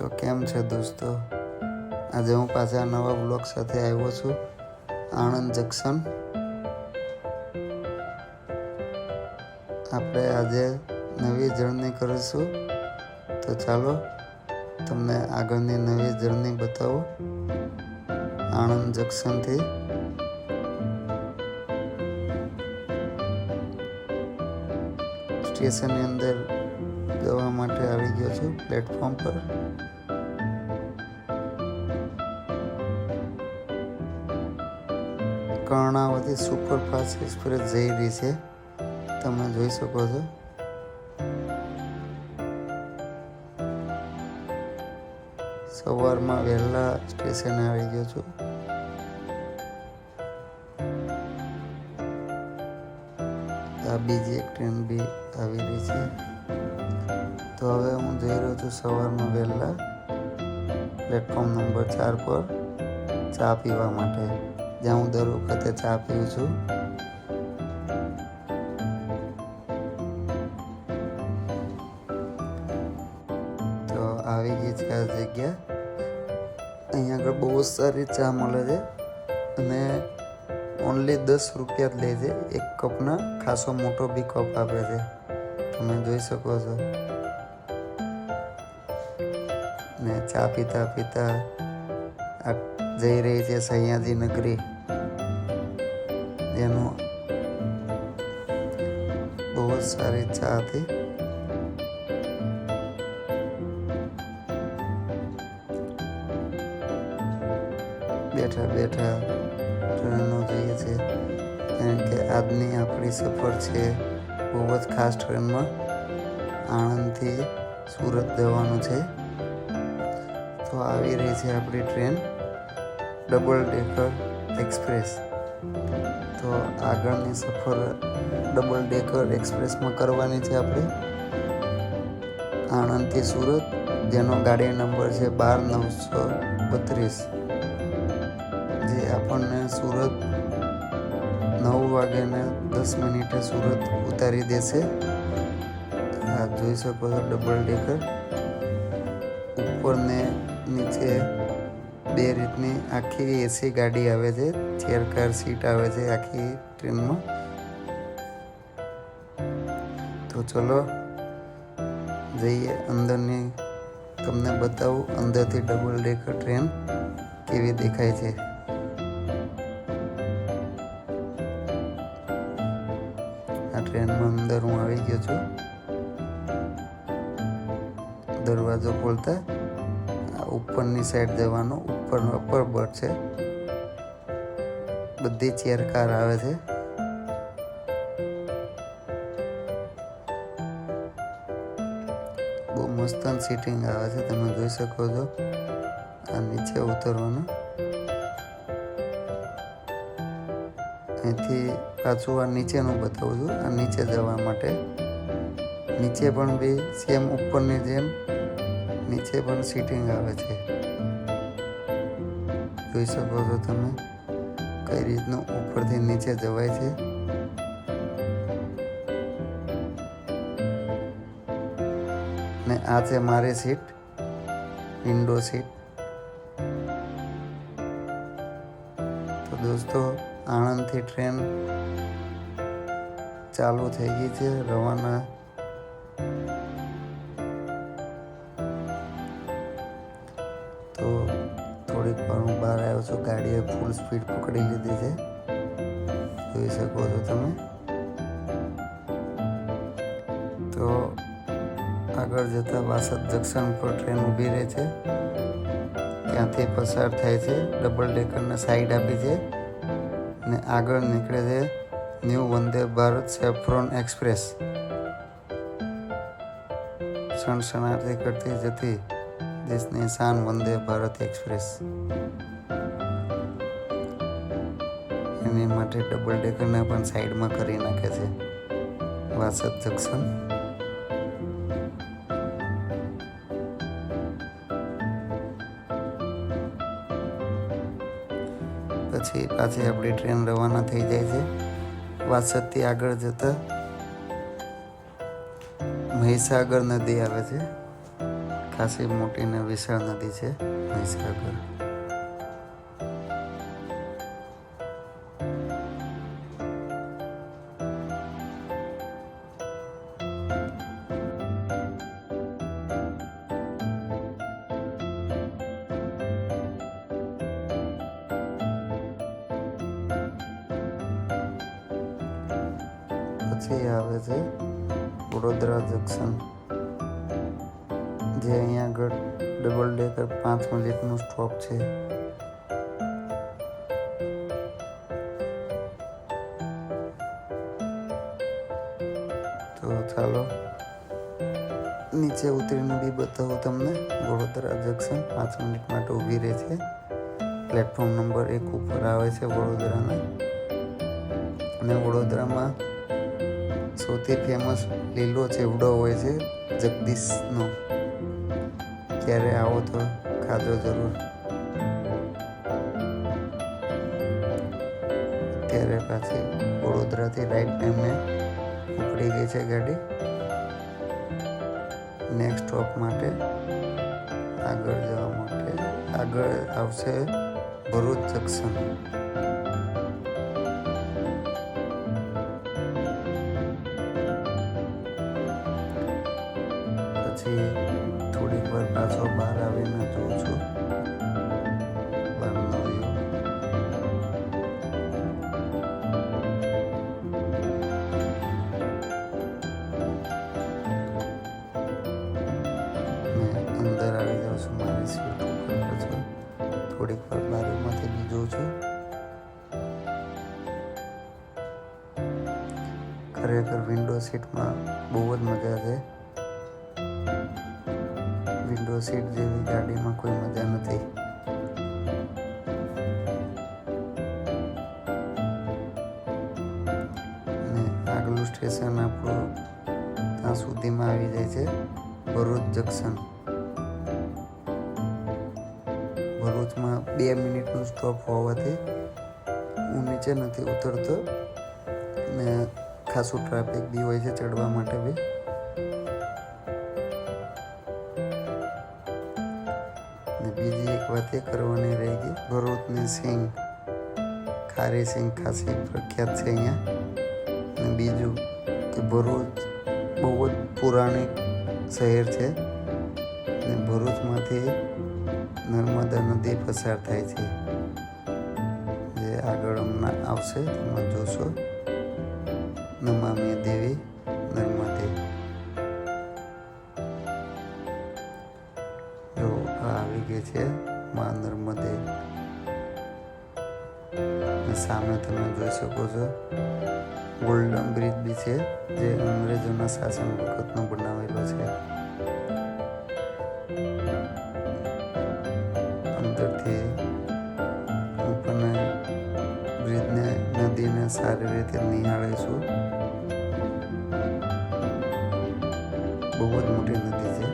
તો કેમ છે દોસ્તો? આજે હું પાછા નવા બ્લોગ સાથે આવ્યો છું આણંદ જંકશન. આપણે આજે નવી જર્ની કરીશું, તો ચાલો તમને આગળની નવી જર્ની બતાવું આણંદ જંકશનથી. સ્ટેશનની અંદર જવા માટે આવી ગયો છું પ્લેટફોર્મ પર. કર્ણાવતી સુપરફાસ્ટ એક્સપ્રેસ જઈ રહી છે, તમે જોઈ શકો છો. સવારમાં વહેલા સ્ટેશને આવી ગયો છું. આ બીજી એક ટ્રેન બી આવી રહી છે. તો હવે હું જઈ રહ્યો છું સવારમાં વહેલા પ્લેટફોર્મ નંબર 4 પર ચા પીવા માટે, જ્યાં હું દર વખતે ચા પીઉં છું. તો આવી ગઈ છે આ જગ્યા. અહીંયા આગળ બહુ સારી ચા મળે છે અને ઓનલી 10 રૂપિયા જ લે છે. એક કપના ખાસો મોટો બી કપ આપે છે, તમે જોઈ શકો છો. ને ચા પીતા પીતા આ જઈ રહી છે સયાજી નગરી, જેનું બહુ જ સારી ચા હતી. બેઠા બેઠા ટ્રેનો જોઈએ છે, કારણ કે આજની આપણી સફર છે બહુ જ ખાસ ટ્રેનમાં. આણંદથી સુરત જવાનું છે. તો આવી રહી છે આપણી ટ્રેન ડબલ ડેકર એક્સપ્રેસ. તો આગળની સફર ડબલ ડેકર એક્સપ્રેસમાં કરવાની છે આપણે, આણંદથી સુરત, જેનો ગાડી નંબર છે 12932, જે આપણને સુરત 9:10 સુરત ઉતારી દેશે. આ જોઈ શકો છો ડબલ ડેકર. ઉપર ને નીચે બે રીતની આખી એસી ગાડી આવે છે, ચેર કાર સીટ આવે છે આખી ટ્રેનમાં. તો ચલો જઈએ અંદરની, તમને બતાવું અંદરથી ડબલ ડેકર ટ્રેન કેવી દેખાય છે. આ ટ્રેનમાં અંદર હું આવી ગયો છું. દરવાજો ખોલતા ઉપરની સાઈડ જવાનું, ઉપર અપર બર્થ છે. બધી ચેર કાર આવે છે. બહુ મસ્ત સીટિંગ આવે છે, તમે જોઈ શકો છો. આ નીચે ઉતરવાનું, અહીંથી પાછું આ નીચેનું બતાવું છું. આ નીચે જવા માટે નીચે પણ બી સેમ ઉપરની જેમ નીચે પણ સીટિંગ આવે છે. જોઈ શકો છો તમે કઈ રીતનું ઉપરથી નીચે જવાય છે. ને આ છે મારી સીટ, વિન્ડો સીટ. તો દોસ્તો આણંદથી ટ્રેન ચાલુ થઈ ગઈ છે, રવાના. તો થોડીક વાર હું બહાર આવ્યો છું, ગાડીએ ફૂલ સ્પીડ પકડી લીધી છે, જોઈ શકો છો તમે. તો આગળ જતા વાસદ જંકશન પર ટ્રેન ઊભી રહે છે, ત્યાંથી પસાર થાય છે. ડબલ ડેકરને સાઈડ આપી છે ને આગળ નીકળે છે new Vande Bharat saffron express. સણસણાટી કરતી જતી દેશની શાન વંદે ભારત એક્સપ્રેસ. એની માટે ડબલ ડેકરને પણ સાઈડમાં કરી નાખે છે વાસદ જંકશન. પછી પાછી આપણી ટ્રેન રવાના થઈ જાય છે. વાસદથી આગળ જતા મહીસાગર નદી આવે છે. ખાસી મોટી ને વિશાળ નદી છે મહીસાગર. પછી આવે છે વડોદરા જંકશન, જે અહીંયા આગળ ડબલ ડેકર 5 મિનિટનું સ્ટોપ છે. તો ચાલો નીચે ઉતરીને બી બતાવું તમને. વડોદરા જંકશન 5 મિનિટ માટે ઊભી રહે છે. પ્લેટફોર્મ નંબર 1 ઉપર આવે છે વડોદરાના. અને વડોદરામાં સૌથી ફેમસ લીલો ચેવડો હોય છે જગદીશનો. ક્યારે આવો તો ખાજો જરૂર. અત્યારે પાછી વડોદરાથી રાઈટ ટાઈમે ઉપડી ગઈ છે ગાડી. નેક્સ્ટ સ્ટોપ માટે આગળ જવા માટે આગળ આવશે ભરૂચ જંકશન. પછી થોડીક વાર પાછો બહાર આવીને જોઉં છું બહારનો વ્યૂ. અંદર આવી જાઉં છું મારી સીટ ઉપર. પાછો થોડીક વાર બારીમાંથી બી જોઉં છું. ખરેખર વિન્ડો સીટમાં બહુ જ મજા છે. વિન્ડો સીટ જેવી ગાડીમાં કોઈ મજા નથી. અને આગલું સ્ટેશન આપણું ત્યાં સુધીમાં આવી જાય છે ભરૂચ જંકશન. ભરૂચમાં 2 મિનિટનું સ્ટોપ હોવાથી હું નીચે નથી ઉતરતો. ને ખાસું ટ્રાફિક બી હોય છે ચડવા માટે બી. બીજી એક વાત એ કરવાની રહી ગઈ, ભરૂચની સિંગ, ખારી સિંગ ખાસી પ્રખ્યાત છે અહીંયા. અને બીજું કે ભરૂચ બહુ જ પુરાણિક શહેર છે. અને ભરૂચમાંથી નર્મદા નદી પસાર થાય છે, જે આગળ હમણાં આવશે તમે જોશો. નમામિ દેવી નર્મદે. જો આવી ગઈ છે માં નર્મદે. સામે તમે જોઈ શકો છો ગોલ્ડન બ્રિજ બી છે, જે અંગ્રેજોના શાસન વખતનો બનાવેલો છે. અંદરથી હું પણ બ્રિજને નદીને સારી રીતે નિહાળીશું. બહુ જ મોટી નદી છે.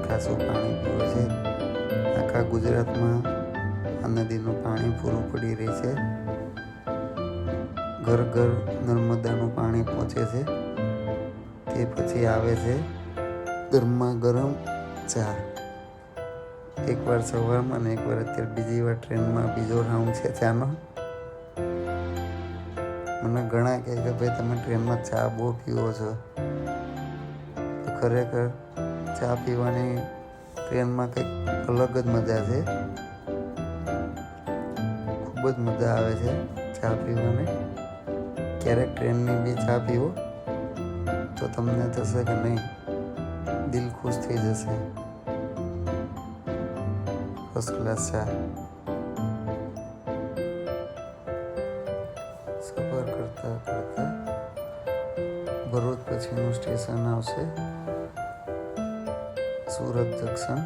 ખાસું પાણી પીવે છે. આખા ગુજરાતમાં આ નદીનું પાણી પૂરું પડી રહી છે. ઘર ઘર નર્મદાનું પાણી પહોંચે છે. તે પછી આવે છે ગરમા ગરમ ચા. એકવાર સવારમાં ને એકવાર અત્યારે બીજી વાર ટ્રેનમાં બીજો રાઉન્ડ છે ચાનો. મને ઘણા કહે કે ભાઈ તમે ટ્રેનમાં ચા બહુ પીવો છો. તો ખરેખર ચા પીવાની ટ્રેનમાં કંઈક અલગ જ મજા છે. ખૂબ જ મજા આવે છે ચા પીવાની. ક્યારેક ટ્રેનની બી ચા પીવો તો તમને થશે કે નહીં, દિલ ખુશ થઈ જશે. ફર્સ્ટ ક્લાસ ચા. સફર કરતા કરતા ભરૂચ પછીનું સ્ટેશન આવશે સુરત જંકશન.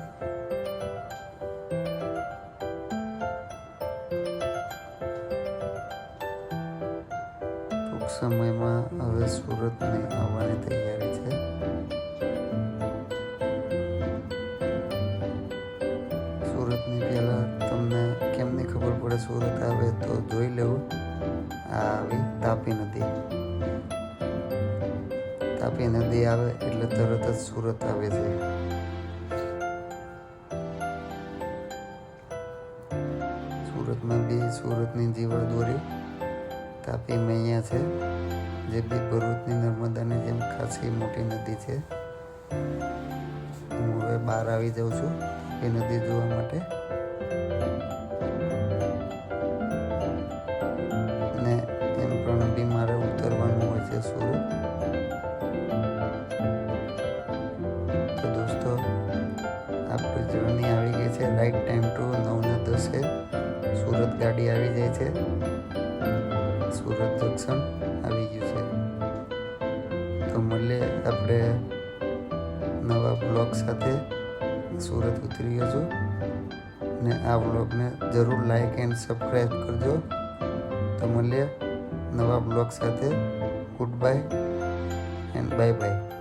ટૂંક સમયમાં હવે સુરતની આવવાની તૈયારી છે. સુરતની પહેલાં તમને કેમની ખબર પડે સુરત આવે તો જોઈ લેવું. આ આવી તાપી તાપી નદી આવે એટલે તરત જ સુરત આવે છે. સુરતમાં બી સુરતની જીવળદોરી તાપીમાં અહીંયા છે, જે બી ભરૂચની નર્મદાની જેમ ખાસી મોટી નદી છે. હું હવે બહાર આવી જાઉં છું તાપી નદી જોવા માટે. ને એમ પણ બી મારે ઉતરવાનું હોય છે સુરત. તો દોસ્તો આપણી જર્ની આવી ગઈ છે. રાઈટ ટાઈમ ટુ 9:10 સુરત ગાડી આવી જાય છે. સુરત જંકશન આવી ગયું છે. તો મળીએ આપણે નવા બ્લોગ સાથે. સુરત ઉતરી ગયો છું ને આ બ્લોગને જરૂર લાઈક એન્ડ સબસ્ક્રાઈબ કરજો. તો મળીએ નવા બ્લોગ સાથે. Good bye and bye bye.